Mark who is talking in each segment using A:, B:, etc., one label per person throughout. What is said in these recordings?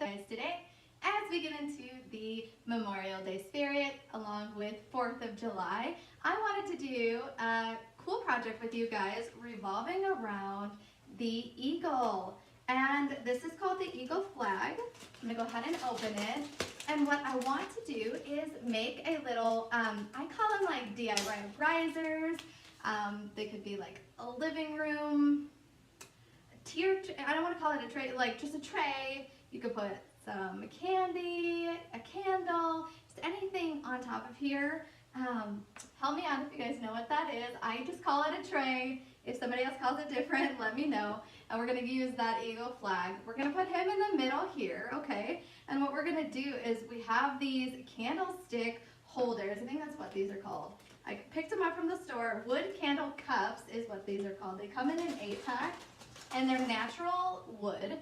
A: guys today as we get into the Memorial Day spirit along with 4th of July. I wanted to do a cool project with you guys revolving around the eagle. And this is called the eagle flag. I'm gonna go ahead and open it. And what I want to do is make a little, I call them like DIY risers. They could be like a living room, I don't want to call it a tray, like just a tray. You could put some candy, a candle, just anything on top of here. Help me out if you guys know what that is. I just call it a tray. If somebody else calls it different, let me know. And we're going to use that eagle flag. We're going to put him in the middle here, okay? And what we're going to do is we have these candlestick holders. I think that's what these are called. I picked them up from the store. Wood candle cups is what these are called. They come in an 8-pack. And they're natural wood,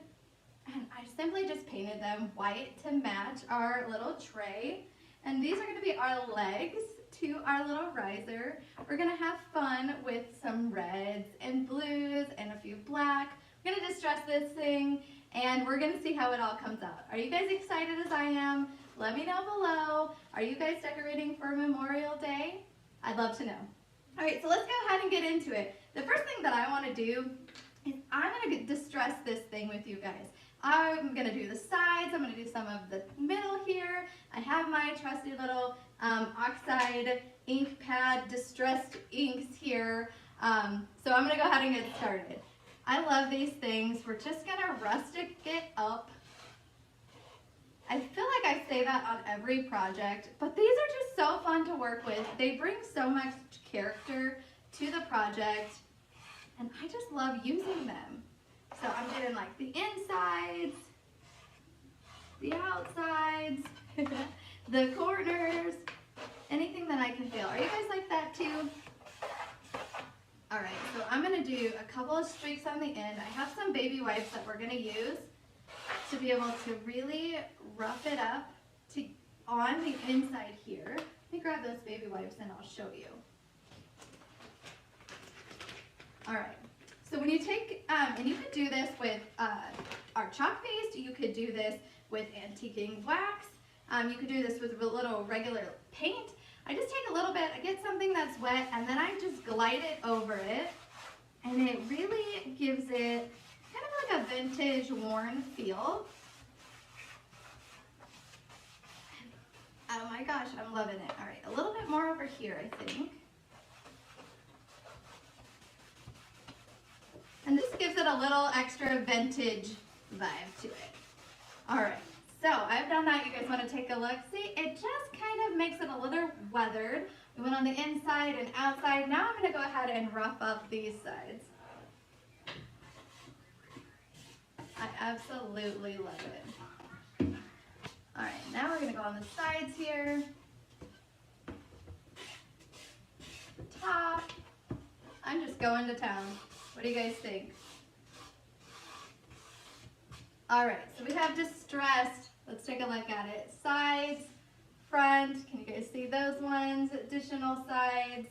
A: and I simply just painted them white to match our little tray. And these are going to be our legs to our little riser. We're going to have fun with some reds and blues and a few black. We're going to distress this thing, and we're going to see how it all comes out. Are you guys excited as I am? Let me know below. Are you guys decorating for Memorial Day? I'd love to know. All right, so let's go ahead and get into it. The first thing that I want to do is I'm going to distress this thing with you guys. I'm going to do the sides. I'm going to do some of the middle here. I have my trusty little oxide ink pad distressed inks here. So I'm going to go ahead and get started. I love these things. We're just going to rustic it up. I feel like I say that on every project, but these are just so fun to work with. They bring so much character to the project. And I just love using them. So I'm doing like the insides, the outsides, the corners, anything that I can feel. Are you guys like that too? All right, so I'm gonna do a couple of streaks on the end. I have some baby wipes that we're gonna use to be able to really rough it up on the inside here. Let me grab those baby wipes and I'll show you. All right, so when you take, and you could do this with our chalk paste, you could do this with antiquing wax, you could do this with a little regular paint. I just take a little bit, I get something that's wet, and then I just glide it over it, and it really gives it kind of like a vintage worn feel. Oh my gosh, I'm loving it. All right, a little bit more over here, I think. And this gives it a little extra vintage vibe to it. All right, so I've done that. You guys want to take a look? See, it just kind of makes it a little weathered. We went on the inside and outside. Now I'm going to go ahead and rough up these sides. I absolutely love it. All right, now we're going to go on the sides here. The top. I'm just going to town. What do you guys think? All right, so we have distressed. Let's take a look at it. Sides, front. Can you guys see those ones? Additional sides.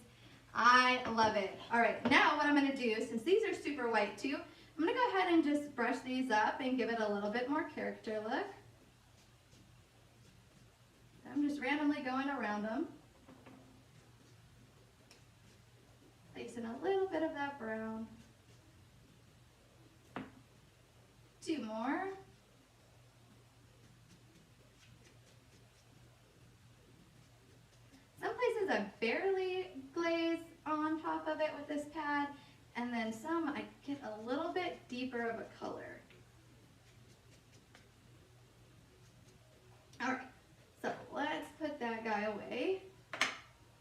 A: I love it. All right, now what I'm going to do, since these are super white too, I'm going to go ahead and just brush these up and give it a little bit more character look. I'm just randomly going around them. Placing a little bit of that brown. 2 more. Some places I barely glaze on top of it with this pad, and then some I get a little bit deeper of a color. All right, so let's put that guy away.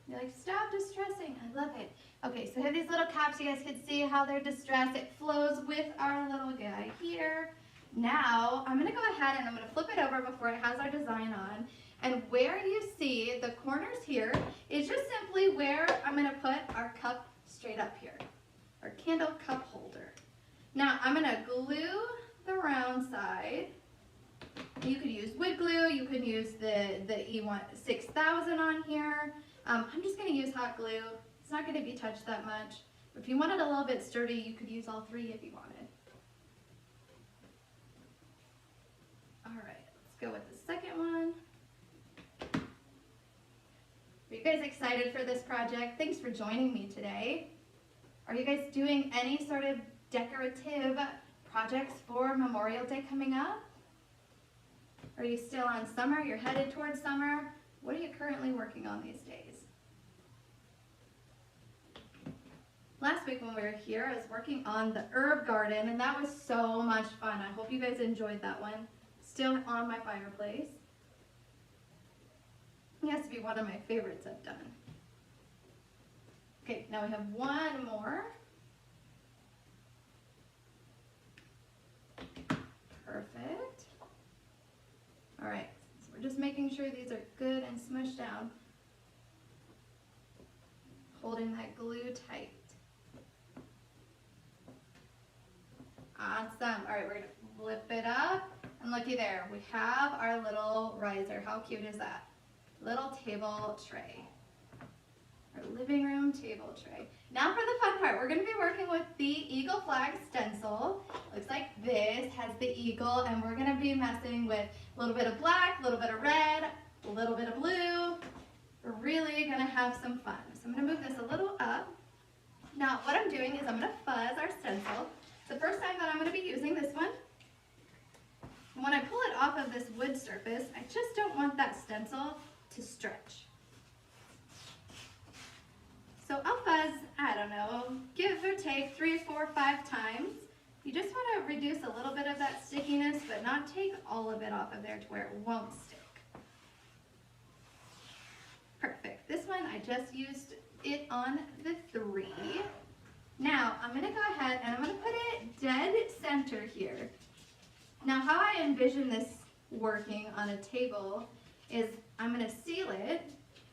A: You're like, stop distressing. I love it. Okay, so I have these little caps. You guys can see how they're distressed. It flows with our little guy here. Now, I'm going to go ahead and I'm going to flip it over before it has our design on. And where you see the corners here is just simply where I'm going to put our cup straight up here. Our candle cup holder. Now, I'm going to glue the round side. You could use wood glue. You could use the E6000 on here. I'm just going to use hot glue. It's not going to be touched that much. If you want it a little bit sturdy, you could use all 3 if you wanted. All right. guys excited for this project? Thanks for joining me today. Are you guys doing any sort of decorative projects for Memorial Day coming up? Are you still on summer? You're headed towards summer? What are you currently working on these days? Last week when we were here, I was working on the herb garden, and that was so much fun. I hope you guys enjoyed that one. Still on my fireplace. It has to be one of my favorites I've done. Okay, now we have one more. Perfect. All right, so we're just making sure these are good and smushed down. Holding that glue tight. Awesome. All right, we're gonna flip it up, and looky there, we have our little riser. How cute is that? Little table tray. Our living room table tray. Now for the fun part, we're gonna be working with the Eagle flag stencil. Looks like this has the eagle, and we're gonna be messing with a little bit of black, a little bit of red, a little bit of blue. We're really gonna have some fun. So I'm gonna move this a little up. Now what I'm doing is I'm gonna fuzz our stencil. It's the first time that I'm going to be using this one. When I pull it off of this wood surface, I just don't want that stencil to stretch. So I'll fuzz, I don't know, give or take 3, 4, 5 times. You just want to reduce a little bit of that stickiness, but not take all of it off of there to where it won't stick. Perfect. This one, I just used it on the 3. Now, I'm going to go ahead and I'm going to put it dead center here. Now, how I envision this working on a table is I'm going to seal it.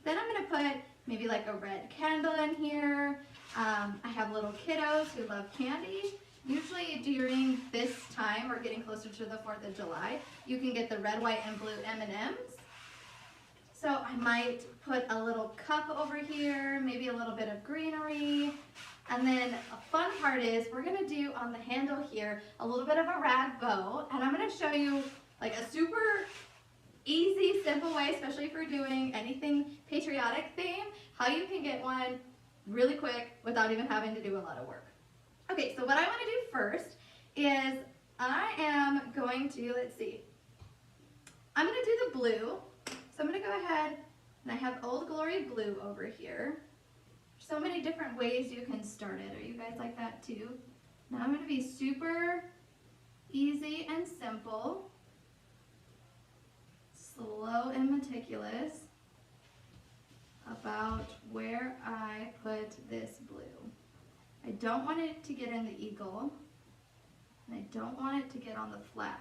A: Then I'm going to put maybe like a red candle in here. I have little kiddos who love candy. Usually during this time, or getting closer to the 4th of July, you can get the red, white, and blue M&Ms. So I might put a little cup over here, maybe a little bit of greenery. And then a fun part is we're going to do on the handle here a little bit of a rag bow, and I'm going to show you like a super easy, simple way, especially if you're doing anything patriotic theme, how you can get one really quick without even having to do a lot of work. Okay, so what I want to do first is I am going to, let's see, I'm going to do the blue. So I'm going to go ahead and I have Old Glory blue over here. So many different ways you can start it. Are you guys like that too? Now I'm going to be super easy and simple, slow and meticulous about where I put this blue. I don't want it to get in the eagle, and I don't want it to get on the flag.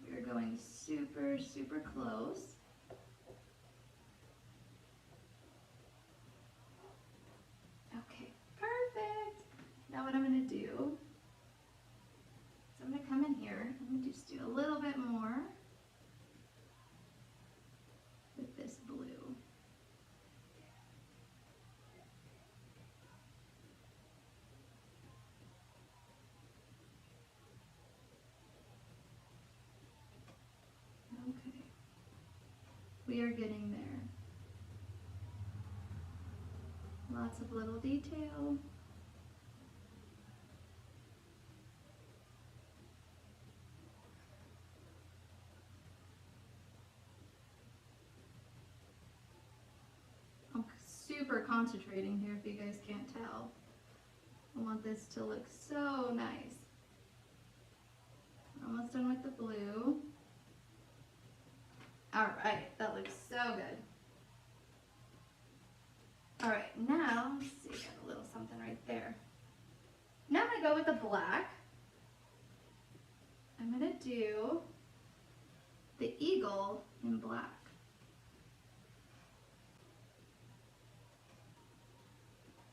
A: We're going super, super close. Now what I'm going to do is I'm going to come in here, I'm going to just do a little bit more with this blue. Okay, we are getting there. Lots of little detail. Super concentrating here if you guys can't tell. I want this to look so nice. Almost done with the blue. Alright, that looks so good. Alright, now, let's see, got a little something right there. Now I'm going to go with the black. I'm going to do the eagle in black.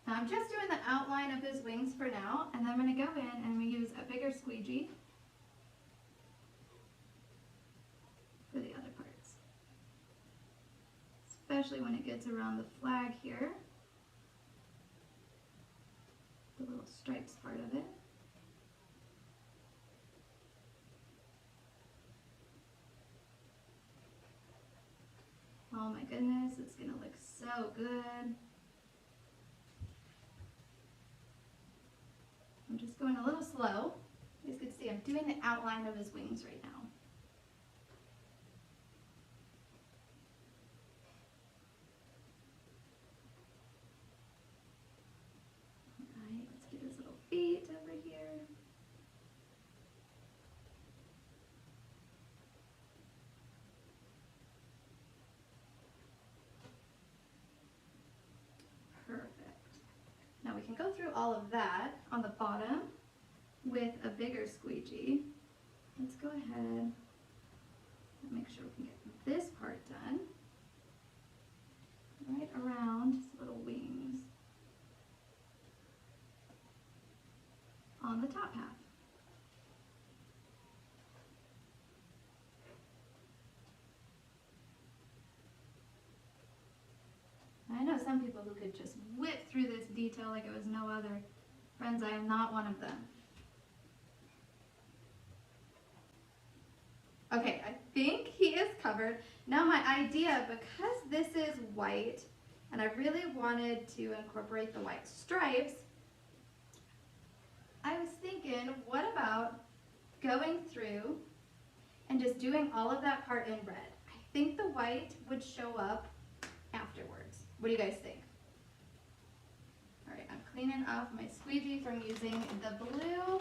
A: Now I'm just doing the outline of his wings for now, and then I'm going to go in and I'm going to use a bigger squeegee for the other parts. Especially when it gets around the flag here, the little stripes part of it. my goodness, it's gonna look so good. I'm just going a little slow. You guys can see I'm doing the outline of his wings right now. Alright, let's get his little feet over here. Perfect. Now we can go through all of that on the bottom with a bigger squeegee. Let's go ahead and make sure we can get this part done. Right around his little wings on the top half. I know some people who could just whip through this detail like it was no other. Friends, I am not one of them. Okay, I think he is covered. Now my idea, because this is white, and I really wanted to incorporate the white stripes, I was thinking, what about going through and just doing all of that part in red? I think the white would show up afterwards. What do you guys think? All right, I'm cleaning off my squeegee from using the blue.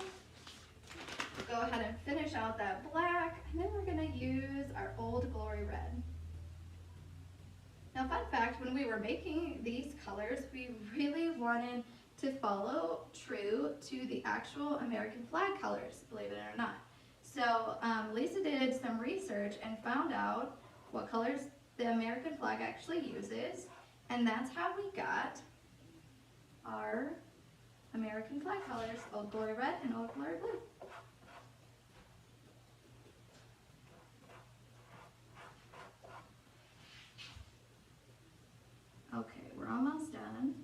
A: Go ahead and finish out that black, and then we're gonna use our Old Glory red. Now, fun fact, when we were making these colors, we really wanted to follow true to the actual American flag colors, believe it or not. So Lisa did some research and found out what colors the American flag actually uses, and that's how we got our American flag colors, Old Glory red and Old Glory blue. Okay, we're almost done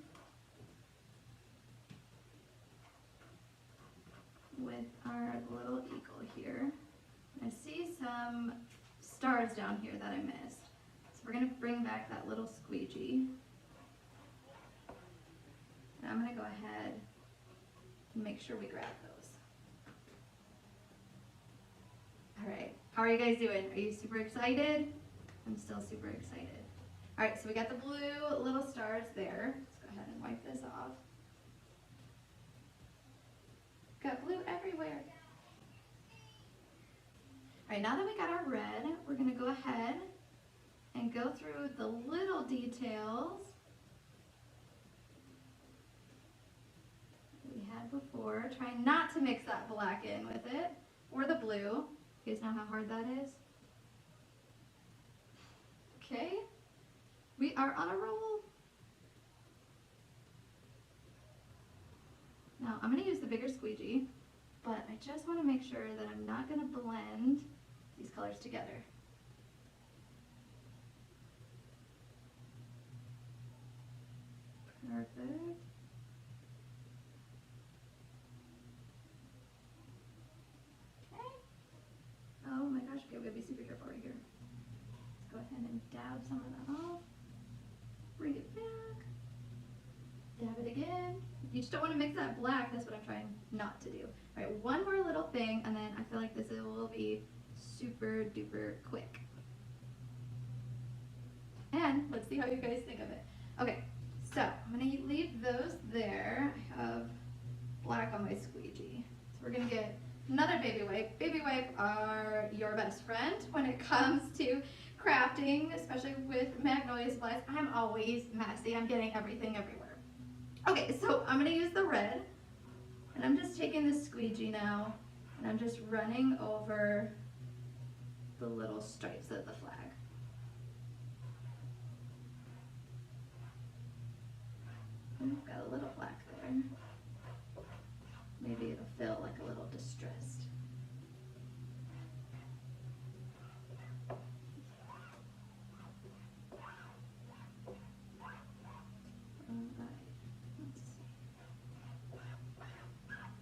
A: with our little eagle here. I see some stars down here that I missed. So we're gonna bring back that little squeegee. And I'm gonna go ahead and make sure we grab those. All right, how are you guys doing? Are you super excited? I'm still super excited. All right, so we got the blue little stars there. Let's go ahead and wipe this off. Got blue everywhere. All right, now that we got our red, we're gonna go ahead and go through the little details that we had before. Try not to mix that black in with it, or the blue. You guys know how hard that is? Okay. We are on a roll. Now I'm going to use the bigger squeegee, but I just want to make sure that I'm not going to blend these colors together. Perfect. Okay. Oh my gosh, okay, we gotta be super careful right here. Let's go ahead and dab some of that off. Bring it back. Dab it again. You just don't want to mix that black. That's what I'm trying not to do. All right, one more little thing, and then I feel like this will be super duper quick. And let's see how you guys think of it. Okay, so I'm gonna leave those there. I have black on my squeegee. So we're gonna get another baby wipe. Baby wipe are your best friend when it comes to crafting, especially with Magnolia supplies. I'm always messy. I'm getting everything everywhere. Okay, so I'm gonna use the red, and I'm just taking the squeegee now, and I'm just running over the little stripes of the flag. I've got a little black there. Maybe it'll feel like a little distressed.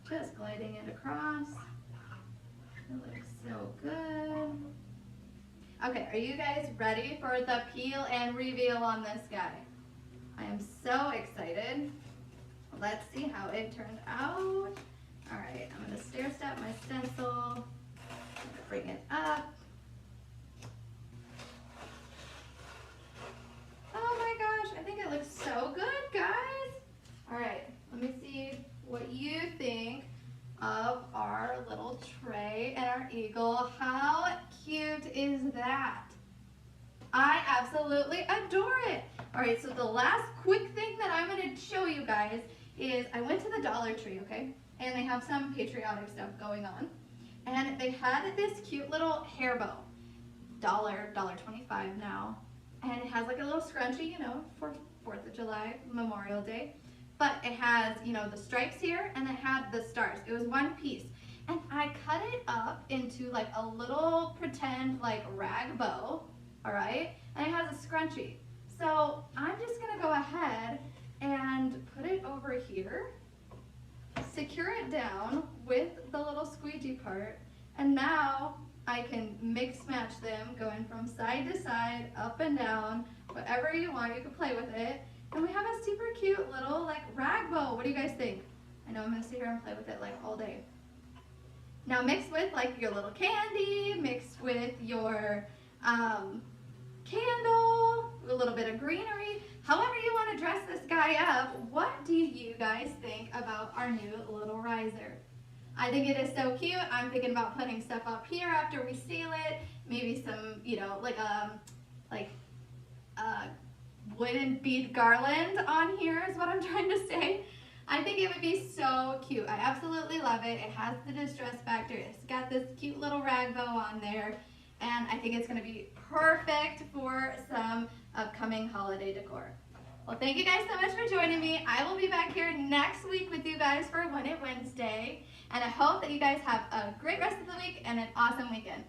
A: Just gliding it across. It looks so good. Okay, are you guys ready for the peel and reveal on this guy? I am so excited. Let's see how it turned out. All right, I'm gonna stair step my stencil, bring it up. Oh my gosh, I think it looks so good, guys. All right, let me see what you think of our little tray and our eagle. How cute is that? I absolutely adore it. All right, so the last quick thing that I'm gonna show you guys is I went to the Dollar Tree, okay? And they have some patriotic stuff going on. And they had this cute little hair bow. $1.25 now. And it has like a little scrunchie, you know, for 4th of July, Memorial Day. But it has, you know, the stripes here and it had the stars. It was one piece. And I cut it up into like a little pretend like rag bow, all right? And it has a scrunchie. So I'm just gonna go ahead and put it over here, secure it down with the little squeegee part, and now I can mix match them going from side to side, up and down, whatever you want, you can play with it. And we have a super cute little like rag bow. What do you guys think? I know I'm gonna sit here and play with it like all day. Now mixed with like your little candy, mixed with your candle, a little bit of greenery, however you want to dress this guy up, what do you guys think about our new little riser? I think it is so cute. I'm thinking about putting stuff up here after we seal it, maybe some, you know, like wooden bead garland on here is what I'm trying to say. I think it would be so cute. I absolutely love it. It has the distress factor. It's got this cute little rag bow on there. And I think it's going to be perfect for some upcoming holiday decor. Well, thank you guys so much for joining me. I will be back here next week with you guys for Win It Wednesday. And I hope that you guys have a great rest of the week and an awesome weekend.